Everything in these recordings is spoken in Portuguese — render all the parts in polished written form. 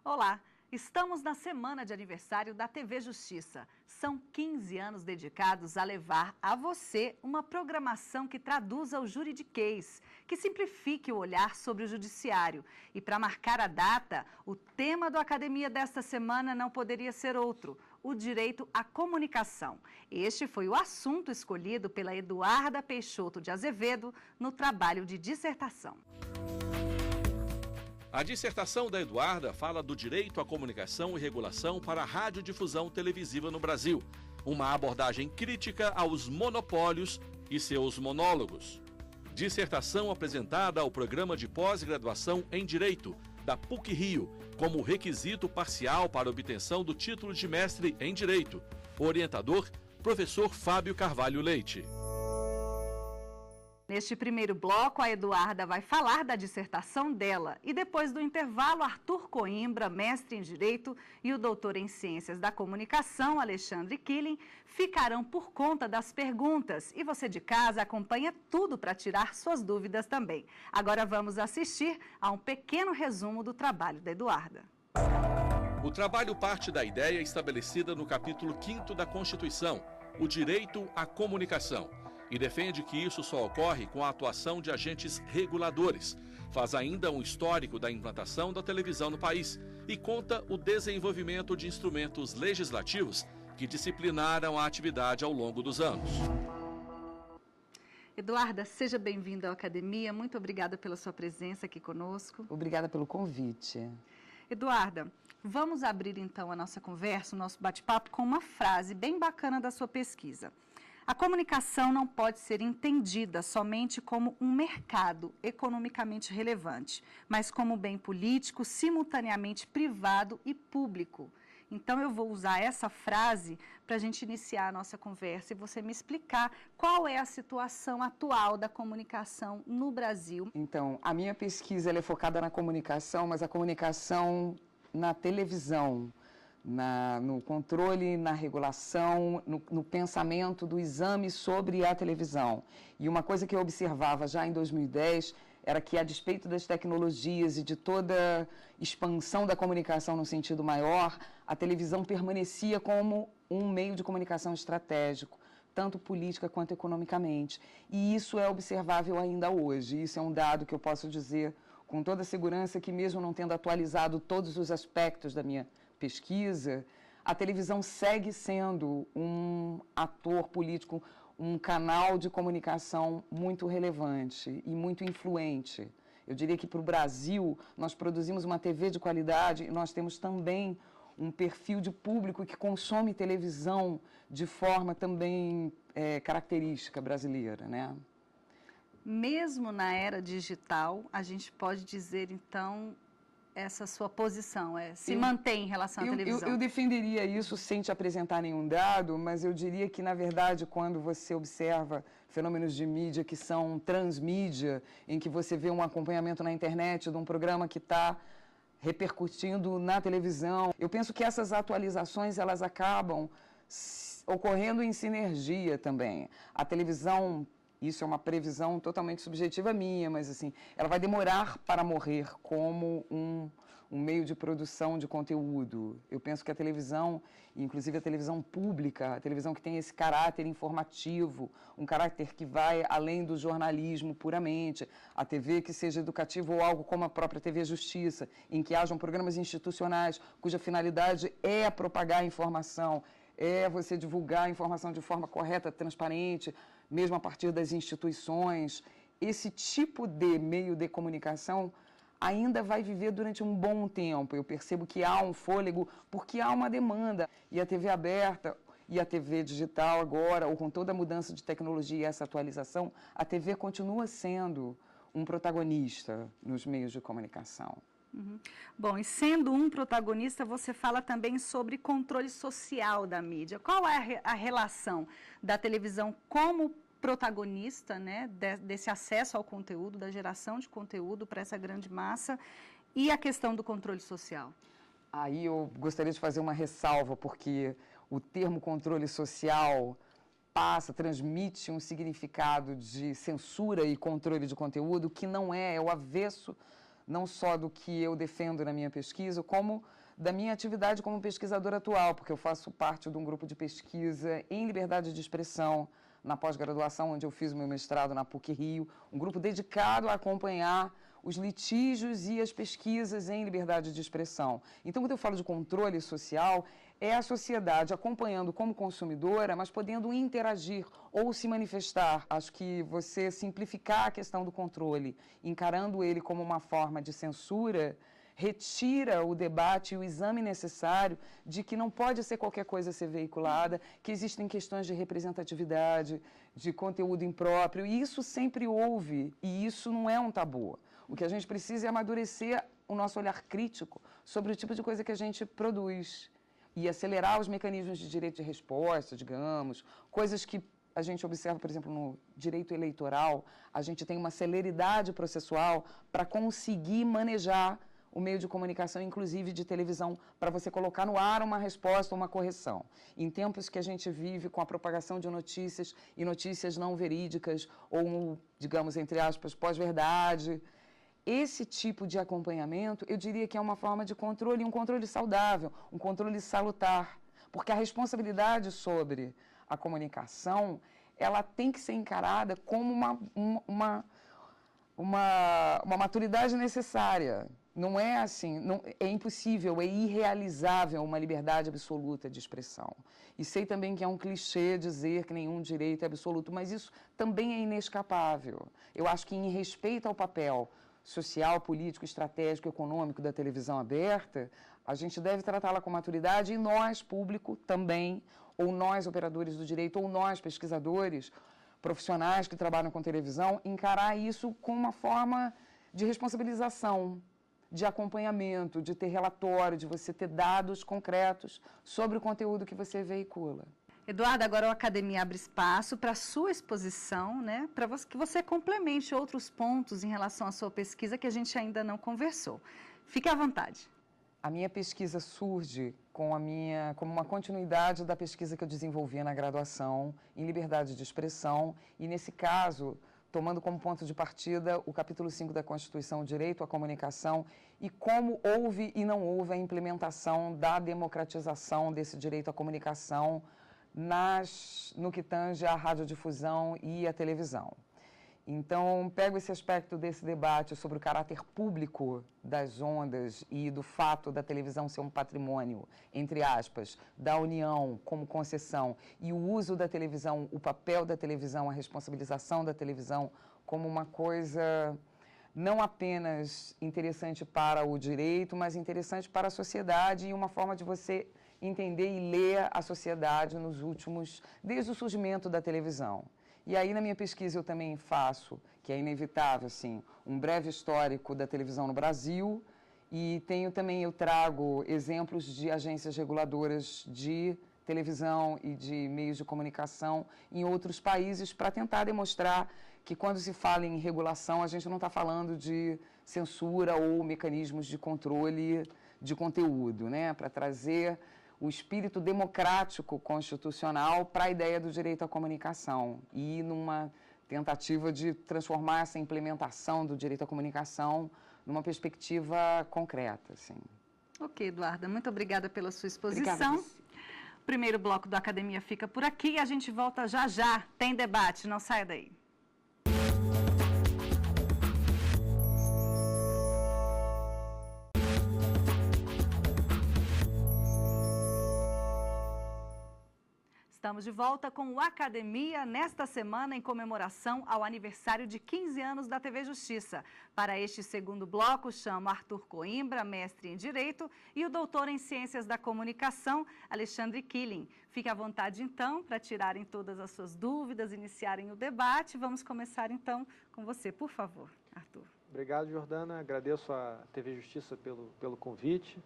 Olá, estamos na semana de aniversário da TV Justiça. São 15 anos dedicados a levar a você uma programação que traduza o juridiquês, que simplifique o olhar sobre o judiciário. E para marcar a data, o tema do Academia desta semana não poderia ser outro: o direito à comunicação. Este foi o assunto escolhido pela Eduarda Peixoto de Azevedo no trabalho de dissertação. A dissertação da Eduarda fala do direito à comunicação e regulação para a radiodifusão televisiva no Brasil, uma abordagem crítica aos monopólios e seus monólogos. Dissertação apresentada ao programa de pós-graduação em Direito, da PUC-Rio, como requisito parcial para obtenção do título de mestre em Direito. Orientador, professor Fábio Carvalho Leite. Neste primeiro bloco, a Eduarda vai falar da dissertação dela e depois do intervalo, Arthur Coimbra, mestre em Direito, e o doutor em Ciências da Comunicação, Alexandre Killing, ficarão por conta das perguntas. E você de casa acompanha tudo para tirar suas dúvidas também. Agora vamos assistir a um pequeno resumo do trabalho da Eduarda. O trabalho parte da ideia estabelecida no capítulo 5º da Constituição, o direito à comunicação, e defende que isso só ocorre com a atuação de agentes reguladores. Faz ainda um histórico da implantação da televisão no país e conta o desenvolvimento de instrumentos legislativos que disciplinaram a atividade ao longo dos anos. Eduarda, seja bem-vinda à Academia. Muito obrigada pela sua presença aqui conosco. Obrigada pelo convite. Eduarda, vamos abrir então a nossa conversa, o nosso bate-papo, com uma frase bem bacana da sua pesquisa. A comunicação não pode ser entendida somente como um mercado economicamente relevante, mas como bem político, simultaneamente privado e público. Então, eu vou usar essa frase para a gente iniciar a nossa conversa e você me explicar qual é a situação atual da comunicação no Brasil. Então, a minha pesquisa ela é focada na comunicação, mas a comunicação na televisão, no controle, na regulação, no pensamento do exame sobre a televisão. E uma coisa que eu observava já em 2010 era que, a despeito das tecnologias e de toda a expansão da comunicação no sentido maior, a televisão permanecia como um meio de comunicação estratégico, tanto política quanto economicamente. E isso é observável ainda hoje. Isso é um dado que eu posso dizer com toda segurança que, mesmo não tendo atualizado todos os aspectos da minha pesquisa, a televisão segue sendo um ator político, um canal de comunicação muito relevante e muito influente. Eu diria que, para o Brasil, nós produzimos uma TV de qualidade e nós temos também um perfil de público que consome televisão de forma também característica brasileira, né? Mesmo na era digital, a gente pode dizer, então, essa sua posição, se mantém em relação à televisão? Eu defenderia isso sem te apresentar nenhum dado, mas eu diria que, na verdade, quando você observa fenômenos de mídia que são transmídia, em que você vê um acompanhamento na internet de um programa que está repercutindo na televisão, eu penso que essas atualizações elas acabam ocorrendo em sinergia também. A televisão, isso é uma previsão totalmente subjetiva minha, mas assim, ela vai demorar para morrer como um meio de produção de conteúdo. Eu penso que a televisão, inclusive a televisão pública, a televisão que tem esse caráter informativo, um caráter que vai além do jornalismo puramente, a TV que seja educativa ou algo como a própria TV Justiça, em que hajam programas institucionais cuja finalidade é propagar a informação, é você divulgar a informação de forma correta, transparente, mesmo a partir das instituições. Esse tipo de meio de comunicação ainda vai viver durante um bom tempo. Eu percebo que há um fôlego porque há uma demanda. E a TV aberta e a TV digital agora, ou com toda a mudança de tecnologia e essa atualização, a TV continua sendo um protagonista nos meios de comunicação. Uhum. Bom, e sendo um protagonista, você fala também sobre controle social da mídia. Qual é a relação da televisão como protagonista, né, desse acesso ao conteúdo, da geração de conteúdo para essa grande massa, e a questão do controle social? Aí eu gostaria de fazer uma ressalva, porque o termo controle social transmite um significado de censura e controle de conteúdo que não é o avesso não só do que eu defendo na minha pesquisa, como da minha atividade como pesquisadora atual, porque eu faço parte de um grupo de pesquisa em liberdade de expressão na pós-graduação, onde eu fiz o meu mestrado na PUC-Rio, um grupo dedicado a acompanhar os litígios e as pesquisas em liberdade de expressão. Então, quando eu falo de controle social, é a sociedade acompanhando como consumidora, mas podendo interagir ou se manifestar. Acho que você simplificar a questão do controle, encarando ele como uma forma de censura, retira o debate e o exame necessário de que não pode ser qualquer coisa ser veiculada, que existem questões de representatividade, de conteúdo impróprio, e isso sempre houve, e isso não é um tabu. O que a gente precisa é amadurecer o nosso olhar crítico sobre o tipo de coisa que a gente produz e acelerar os mecanismos de direito de resposta, digamos, coisas que a gente observa, por exemplo, no direito eleitoral, a gente tem uma celeridade processual para conseguir manejar o meio de comunicação, inclusive de televisão, para você colocar no ar uma resposta ou uma correção. Em tempos que a gente vive com a propagação de notícias e notícias não verídicas ou, digamos, entre aspas, pós-verdade, esse tipo de acompanhamento, eu diria que é uma forma de controle, um controle saudável, um controle salutar, porque a responsabilidade sobre a comunicação, ela tem que ser encarada como uma maturidade necessária. Não é assim, não, é impossível, é irrealizável uma liberdade absoluta de expressão. E sei também que é um clichê dizer que nenhum direito é absoluto, mas isso também é inescapável. Eu acho que em respeito ao papel social, político, estratégico, econômico da televisão aberta, a gente deve tratá-la com maturidade e nós, público, também, ou nós, operadores do direito, ou nós, pesquisadores, profissionais que trabalham com televisão, encarar isso com uma forma de responsabilização, de acompanhamento, de ter relatório, de você ter dados concretos sobre o conteúdo que você veicula. Eduarda, agora a Academia abre espaço para a sua exposição, né, para que você complemente outros pontos em relação à sua pesquisa que a gente ainda não conversou. Fique à vontade. A minha pesquisa surge como uma continuidade da pesquisa que eu desenvolvia na graduação em liberdade de expressão e, nesse caso, tomando como ponto de partida o capítulo 5 da Constituição, o direito à comunicação, e como houve e não houve a implementação da democratização desse direito à comunicação no que tange à radiodifusão e à televisão. Então, pego esse aspecto desse debate sobre o caráter público das ondas e do fato da televisão ser um patrimônio, entre aspas, da União como concessão, e o uso da televisão, o papel da televisão, a responsabilização da televisão como uma coisa não apenas interessante para o direito, mas interessante para a sociedade e uma forma de você entender e ler a sociedade desde o surgimento da televisão. E aí, na minha pesquisa, eu também faço, que é inevitável, assim, um breve histórico da televisão no Brasil e eu trago exemplos de agências reguladoras de televisão e de meios de comunicação em outros países para tentar demonstrar que quando se fala em regulação, a gente não está falando de censura ou mecanismos de controle de conteúdo, né? Para trazer o espírito democrático constitucional para a ideia do direito à comunicação e numa tentativa de transformar essa implementação do direito à comunicação numa perspectiva concreta, assim. Ok, Eduarda, muito obrigada pela sua exposição. Obrigada. O primeiro bloco da Academia fica por aqui e a gente volta já já. Tem debate, não saia daí. Estamos de volta com o Academia nesta semana em comemoração ao aniversário de 15 anos da TV Justiça. Para este segundo bloco, chamo Arthur Coimbra, mestre em Direito, e o doutor em Ciências da Comunicação, Alexandre Killing. Fique à vontade, então, para tirarem todas as suas dúvidas, iniciarem o debate. Vamos começar, então, com você, por favor, Arthur. Obrigado, Jordana. Agradeço à TV Justiça pelo convite.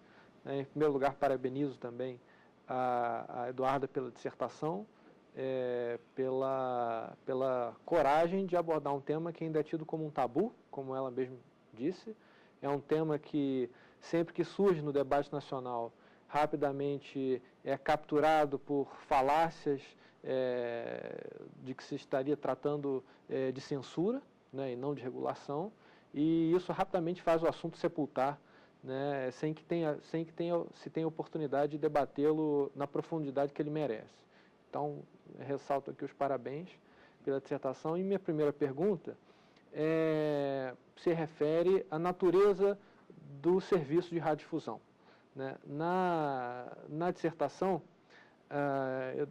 Em primeiro lugar, parabenizo também a Eduarda pela dissertação, pela coragem de abordar um tema que ainda é tido como um tabu, como ela mesma disse. É um tema que, sempre que surge no debate nacional, rapidamente é capturado por falácias de que se estaria tratando de censura, né, e não de regulação. e isso rapidamente faz o assunto sepultar, né, sem que se tenha oportunidade de debatê-lo na profundidade que ele merece. Então, ressalto aqui os parabéns pela dissertação. E minha primeira pergunta se refere à natureza do serviço de radiodifusão, né? Na dissertação,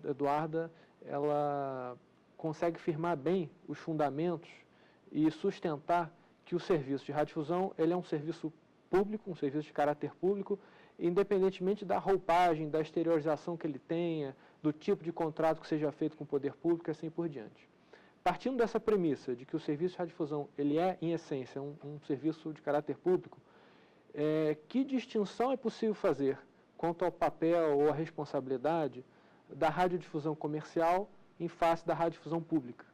Eduarda, ela consegue firmar bem os fundamentos e sustentar que o serviço de radiodifusão ele é um serviço público, um serviço de caráter público, independentemente da roupagem, da exteriorização que ele tenha, do tipo de contrato que seja feito com o poder público e assim por diante. Partindo dessa premissa de que o serviço de radiodifusão ele é, em essência, um serviço de caráter público, que distinção é possível fazer quanto ao papel ou à responsabilidade da radiodifusão comercial em face da radiodifusão pública?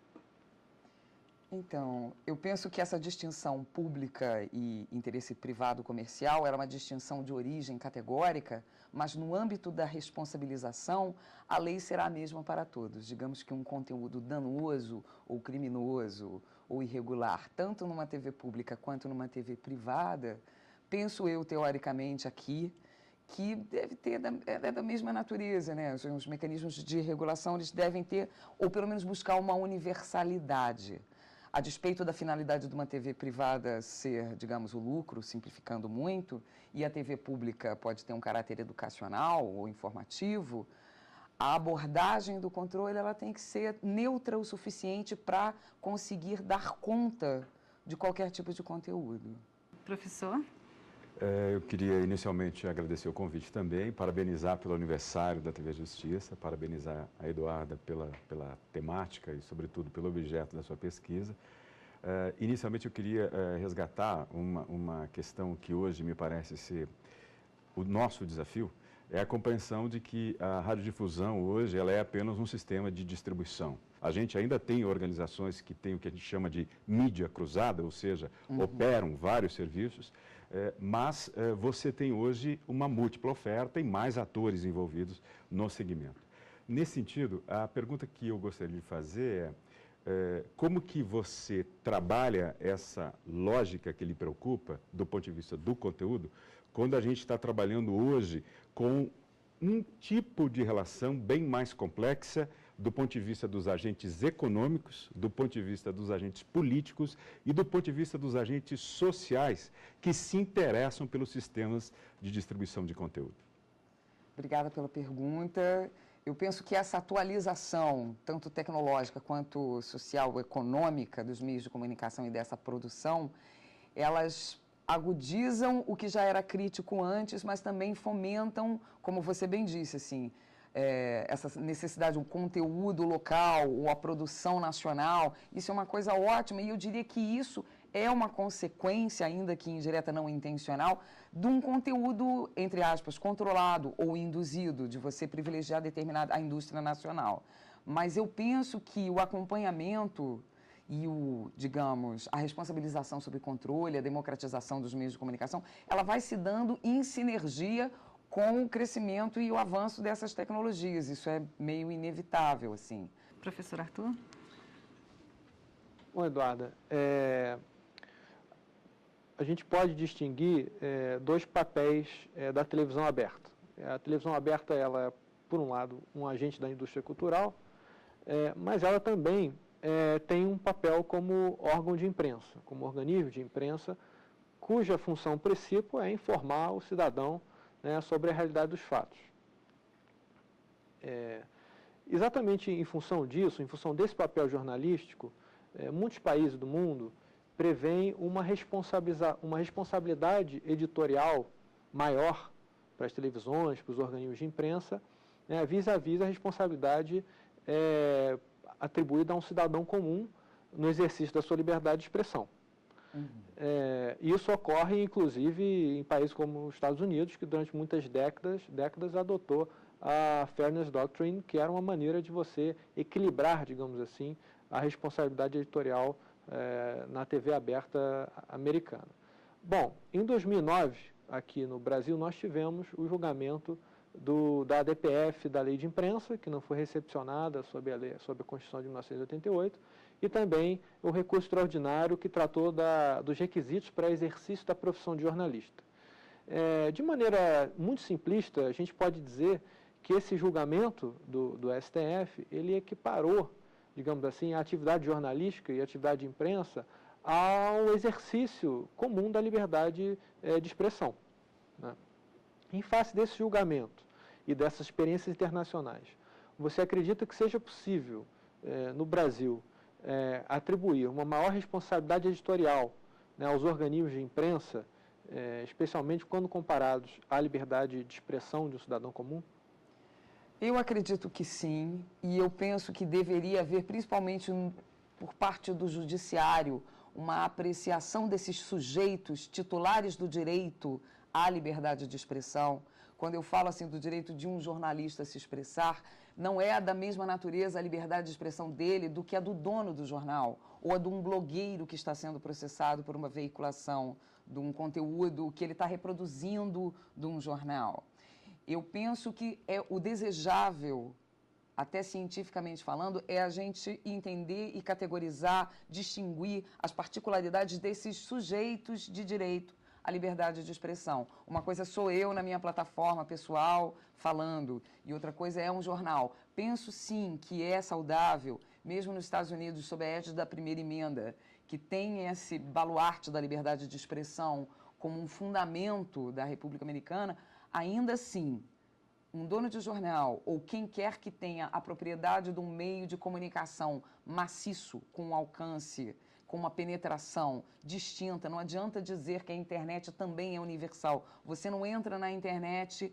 Então, eu penso que essa distinção pública e interesse privado comercial era uma distinção de origem categórica, mas no âmbito da responsabilização, a lei será a mesma para todos. Digamos que um conteúdo danoso ou criminoso ou irregular, tanto numa TV pública quanto numa TV privada, penso eu, teoricamente, aqui, que deve ter da mesma natureza, né? Os mecanismos de regulação, eles devem ter, ou pelo menos buscar uma universalidade. A despeito da finalidade de uma TV privada ser, digamos, o lucro, simplificando muito, e a TV pública pode ter um caráter educacional ou informativo, a abordagem do controle ela tem que ser neutra o suficiente para conseguir dar conta de qualquer tipo de conteúdo. Professor? Eu queria inicialmente agradecer o convite também, parabenizar pelo aniversário da TV Justiça, parabenizar a Eduarda pela temática e, sobretudo, pelo objeto da sua pesquisa. Inicialmente, eu queria resgatar uma questão que hoje me parece ser o nosso desafio, é a compreensão de que a radiodifusão hoje ela é apenas um sistema de distribuição. A gente ainda tem organizações que têm o que a gente chama de mídia cruzada, ou seja, operam vários serviços, mas você tem hoje uma múltipla oferta e mais atores envolvidos no segmento. Nesse sentido, a pergunta que eu gostaria de fazer como que você trabalha essa lógica que lhe preocupa, do ponto de vista do conteúdo, quando a gente está trabalhando hoje com um tipo de relação bem mais complexa do ponto de vista dos agentes econômicos, do ponto de vista dos agentes políticos e do ponto de vista dos agentes sociais que se interessam pelos sistemas de distribuição de conteúdo? Obrigada pela pergunta. Eu penso que essa atualização, tanto tecnológica quanto social, econômica dos meios de comunicação e dessa produção, elas agudizam o que já era crítico antes, mas também fomentam, como você bem disse, assim, essa necessidade, um conteúdo local ou a produção nacional. Isso é uma coisa ótima e eu diria que isso é uma consequência, ainda que indireta, não intencional, de um conteúdo, entre aspas, controlado ou induzido, de você privilegiar a indústria nacional. Mas eu penso que o acompanhamento e digamos, a responsabilização sobre controle, a democratização dos meios de comunicação, ela vai se dando em sinergia com o crescimento e o avanço dessas tecnologias. Isso é meio inevitável, assim. Professor Arthur? Bom, Eduarda, a gente pode distinguir dois papéis da televisão aberta. A televisão aberta, ela é, por um lado, um agente da indústria cultural, mas ela também tem um papel como órgão de imprensa, como organismo de imprensa, cuja função principal é informar o cidadão, né, sobre a realidade dos fatos. Exatamente em função disso, em função desse papel jornalístico, muitos países do mundo prevêem uma responsabilidade editorial maior para as televisões, para os organismos de imprensa, né, vis-à-vis a responsabilidade atribuída a um cidadão comum no exercício da sua liberdade de expressão. Isso ocorre, inclusive, em países como os Estados Unidos, que durante muitas décadas adotou a Fairness Doctrine, que era uma maneira de você equilibrar, digamos assim, a responsabilidade editorial na TV aberta americana. Bom, em 2009, aqui no Brasil, nós tivemos o julgamento da ADPF, da Lei de Imprensa, que não foi recepcionada sob a Constituição de 1988, e também o recurso extraordinário que tratou dos requisitos para exercício da profissão de jornalista. De maneira muito simplista, a gente pode dizer que esse julgamento do STF, ele equiparou, digamos assim, a atividade jornalística e a atividade de imprensa ao exercício comum da liberdade de expressão, né? Em face desse julgamento e dessas experiências internacionais, você acredita que seja possível, no Brasil, atribuir uma maior responsabilidade editorial, né, aos organismos de imprensa, especialmente quando comparados à liberdade de expressão de um cidadão comum? Eu acredito que sim, e eu penso que deveria haver, principalmente por parte do judiciário, uma apreciação desses sujeitos titulares do direito à liberdade de expressão. Quando eu falo assim do direito de um jornalista se expressar, não é da mesma natureza a liberdade de expressão dele do que a do dono do jornal, ou a de um blogueiro que está sendo processado por uma veiculação de um conteúdo que ele está reproduzindo de um jornal. Eu penso que o desejável, até cientificamente falando, é a gente entender e categorizar, distinguir as particularidades desses sujeitos de direito à liberdade de expressão. Uma coisa sou eu na minha plataforma pessoal falando, e outra coisa é um jornal. Penso sim que é saudável, mesmo nos Estados Unidos, sob a égide da primeira emenda, que tem esse baluarte da liberdade de expressão como um fundamento da República Americana, ainda assim, um dono de jornal ou quem quer que tenha a propriedade de um meio de comunicação maciço, com alcance, com uma penetração distinta, não adianta dizer que a internet também é universal. Você não entra na internet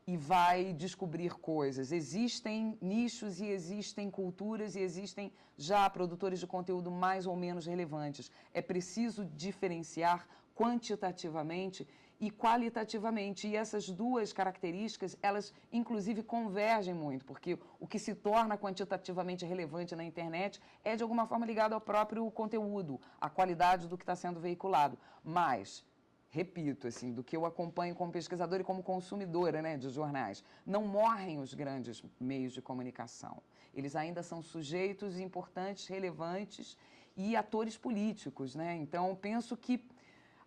e vai descobrir coisas. Existem nichos e existem culturas e existem já produtores de conteúdo mais ou menos relevantes. É preciso diferenciar quantitativamente e qualitativamente. E essas duas características, elas inclusive convergem muito, porque o que se torna quantitativamente relevante na internet é de alguma forma ligado ao próprio conteúdo, à qualidade do que está sendo veiculado. Mas, repito, assim, do que eu acompanho como pesquisadora e como consumidora, né, de jornais, não morrem os grandes meios de comunicação. Eles ainda são sujeitos importantes, relevantes e atores políticos, né? Então, penso que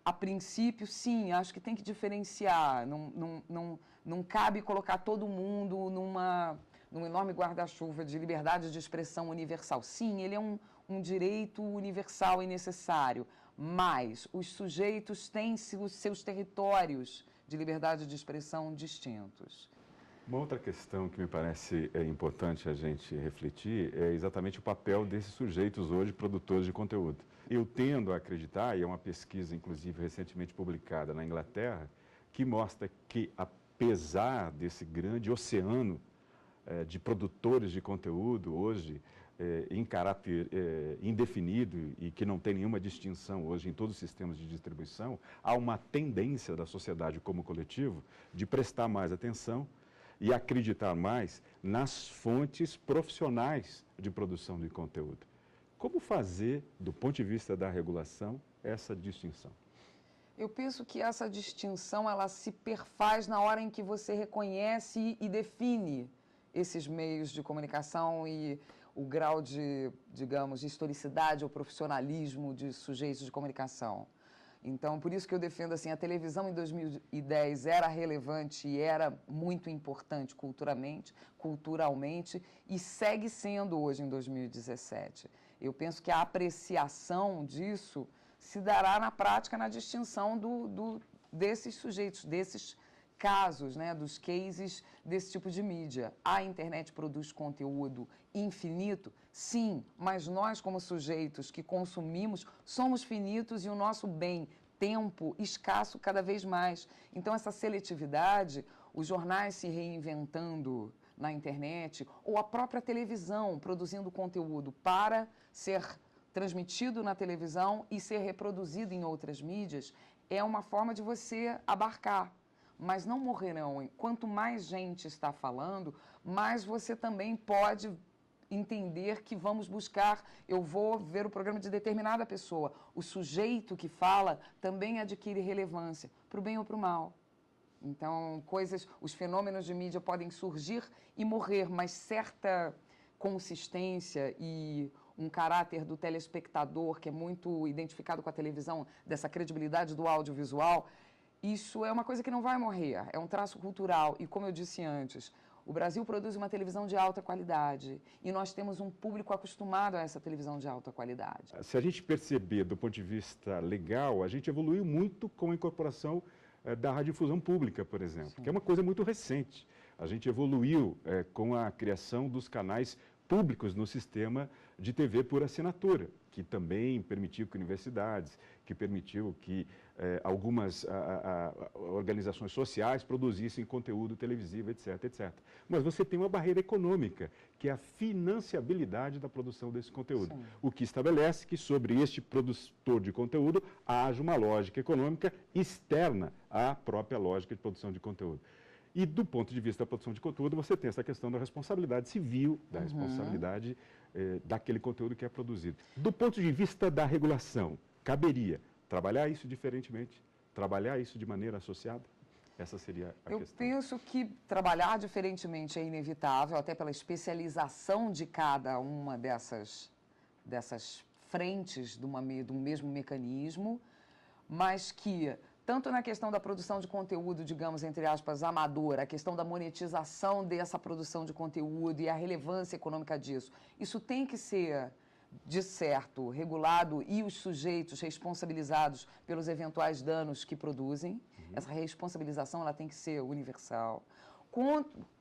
a princípio, sim, acho que tem que diferenciar, não cabe colocar todo mundo num enorme guarda-chuva de liberdade de expressão universal. Sim, ele é um direito universal e necessário, mas os sujeitos têm os seus territórios de liberdade de expressão distintos. Uma outra questão que me parece importante a gente refletir é exatamente o papel desses sujeitos hoje produtores de conteúdo. Eu tendo a acreditar, e é uma pesquisa inclusive recentemente publicada na Inglaterra, que mostra que apesar desse grande oceano de produtores de conteúdo hoje, em caráter indefinido e que não tem nenhuma distinção hoje em todos os sistemas de distribuição, há uma tendência da sociedade como coletivo de prestar mais atenção e acreditar mais nas fontes profissionais de produção de conteúdo. Como fazer, do ponto de vista da regulação, essa distinção? Eu penso que essa distinção ela se perfaz na hora em que você reconhece e define esses meios de comunicação e o grau de, digamos, de historicidade ou profissionalismo de sujeitos de comunicação. Então, por isso que eu defendo assim, a televisão em 2010 era relevante e era muito importante culturalmente, e segue sendo hoje em 2017. Eu penso que a apreciação disso se dará na prática, na distinção desses sujeitos, desses casos, né, dos cases desse tipo de mídia. A internet produz conteúdo infinito? Sim, mas nós, como sujeitos que consumimos, somos finitos e o nosso bem, tempo, escasso cada vez mais. Então, essa seletividade, os jornais se reinventando na internet, ou a própria televisão produzindo conteúdo para ser transmitido na televisão e ser reproduzido em outras mídias, é uma forma de você abarcar. Mas não morrerão. Quanto mais gente está falando, mais você também pode entender que vamos buscar, eu vou ver o programa de determinada pessoa. O sujeito que fala também adquire relevância, para o bem ou para o mal. Então, os fenômenos de mídia podem surgir e morrer, mas certa consistência e um caráter do telespectador que é muito identificado com a televisão, dessa credibilidade do audiovisual, isso é uma coisa que não vai morrer, é um traço cultural. E como eu disse antes, o Brasil produz uma televisão de alta qualidade e nós temos um público acostumado a essa televisão de alta qualidade. Se a gente perceber do ponto de vista legal, a gente evoluiu muito com a incorporação da radiodifusão pública, por exemplo, Sim. que é uma coisa muito recente. A gente evoluiu com a criação dos canais públicos no sistema de TV por assinatura, que também permitiu que universidades, que permitiu que algumas organizações sociais produzissem conteúdo televisivo, etc, etc. Mas você tem uma barreira econômica, que é a financiabilidade da produção desse conteúdo. Sim. O que estabelece que sobre este produtor de conteúdo haja uma lógica econômica externa à própria lógica de produção de conteúdo. E do ponto de vista da produção de conteúdo, você tem essa questão da responsabilidade civil, da responsabilidade daquele conteúdo que é produzido. Do ponto de vista da regulação, caberia trabalhar isso diferentemente, trabalhar isso de maneira associada? Essa seria a questão. Eu penso que trabalhar diferentemente é inevitável, até pela especialização de cada uma dessas frentes de um mesmo mecanismo, mas que tanto na questão da produção de conteúdo, digamos, entre aspas, amadora, a questão da monetização dessa produção de conteúdo e a relevância econômica disso, isso tem que ser, de certo, regulado e os sujeitos responsabilizados pelos eventuais danos que produzem. Essa responsabilização ela tem que ser universal.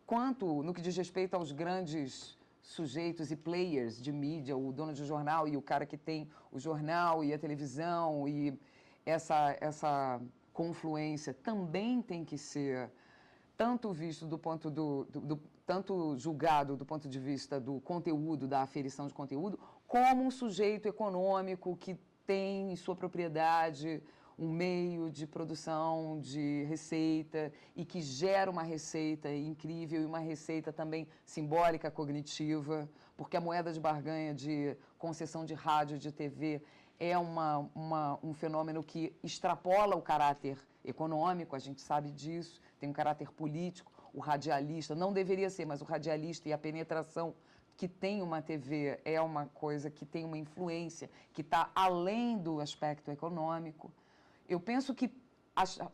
Quanto no que diz respeito aos grandes sujeitos e players de mídia, o dono de jornal e o cara que tem o jornal e a televisão e essa confluência também tem que ser tanto visto do ponto tanto julgado do ponto de vista do conteúdo, da aferição de conteúdo, como um sujeito econômico que tem em sua propriedade um meio de produção de receita e que gera uma receita incrível e uma receita também simbólica, cognitiva, porque a moeda de barganha de concessão de rádio, de TV, é um fenômeno que extrapola o caráter econômico, a gente sabe disso, tem um caráter político. O radialista, não deveria ser, mas o radialista e a penetração que tem uma TV é uma coisa que tem uma influência, que está além do aspecto econômico. Eu penso que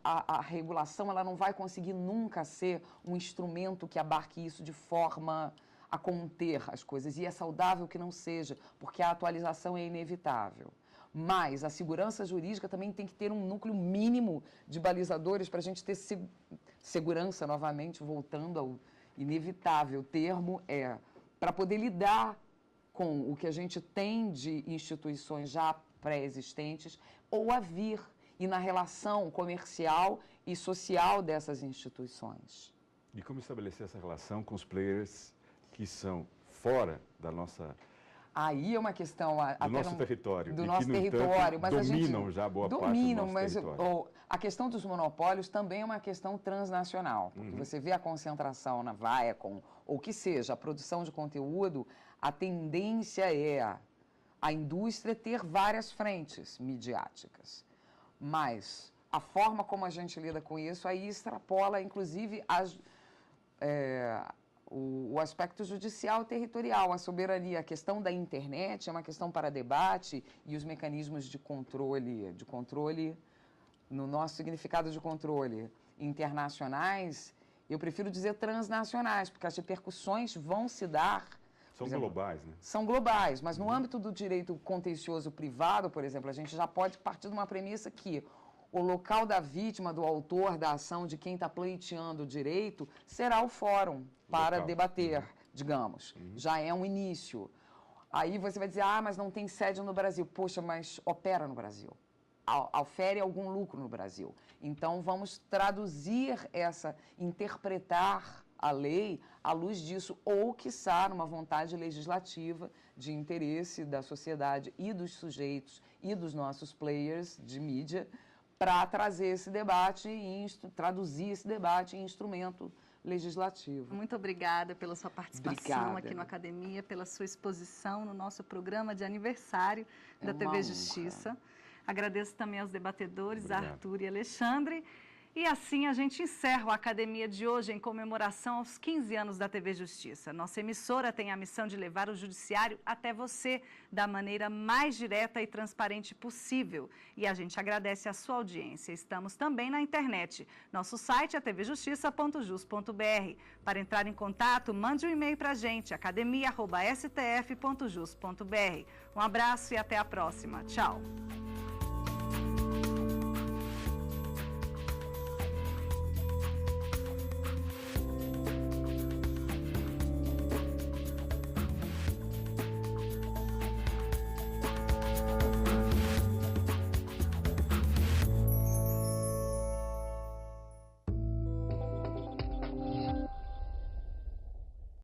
a regulação ela não vai conseguir nunca ser um instrumento que abarque isso de forma a conter as coisas, e é saudável que não seja, porque a atualização é inevitável. Mas a segurança jurídica também tem que ter um núcleo mínimo de balizadores para a gente ter segurança, novamente, voltando ao inevitável termo, para poder lidar com o que a gente tem de instituições já pré-existentes ou a vir, e na relação comercial e social dessas instituições. E como estabelecer essa relação com os players que são fora da nossa... Aí é uma questão... Do nosso território. Do nosso território. Mas dominam já boa parte do nosso território. A questão dos monopólios também é uma questão transnacional. Porque você vê a concentração na Viacom, ou que seja, a produção de conteúdo, a tendência é a indústria ter várias frentes midiáticas. Mas a forma como a gente lida com isso, aí extrapola, inclusive, o aspecto judicial territorial, a soberania. A questão da internet é uma questão para debate e os mecanismos de controle, no nosso significado de controle, internacionais, eu prefiro dizer transnacionais, porque as repercussões vão se dar... São globais, né? São globais, mas no âmbito do direito contencioso privado, por exemplo, a gente já pode partir de uma premissa que o local da vítima, do autor da ação, de quem está pleiteando o direito, será o fórum para debater, digamos. Já é um início. Aí você vai dizer, mas não tem sede no Brasil. Poxa, mas opera no Brasil. Ofere algum lucro no Brasil. Então, vamos traduzir interpretar a lei à luz disso, ou, quiçá, numa vontade legislativa de interesse da sociedade e dos sujeitos e dos nossos players de mídia, para trazer esse debate e traduzir esse debate em instrumento legislativo. Muito obrigada pela sua participação aqui no Academia, pela sua exposição no nosso programa de aniversário da TV Justiça. Agradeço também aos debatedores, Arthur e Alexandre. E assim a gente encerra a academia de hoje em comemoração aos 15 anos da TV Justiça. Nossa emissora tem a missão de levar o judiciário até você da maneira mais direta e transparente possível. E a gente agradece a sua audiência. Estamos também na internet. Nosso site é tvjustiça.jus.br. Para entrar em contato, mande um e-mail para a gente, academia@stf.jus.br. Um abraço e até a próxima. Tchau.